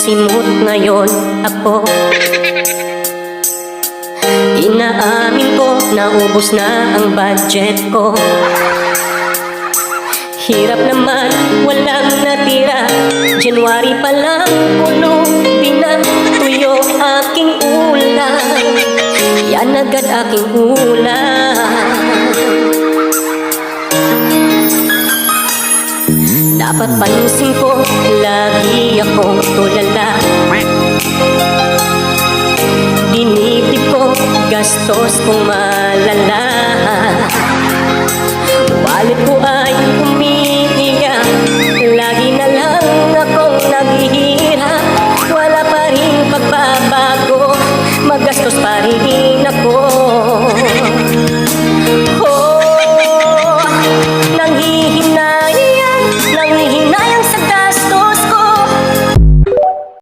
simot ngayon ako. Inaamin ko, naubos na ang budget ko. Hirap naman, walang natira. January pa lang, puno, pinatuyo aking ulam. Yan agad aking ulam. Dapat pansin ko, lagi akong tulala. Dinitip ko, gastos kong malala. Wallet ko ay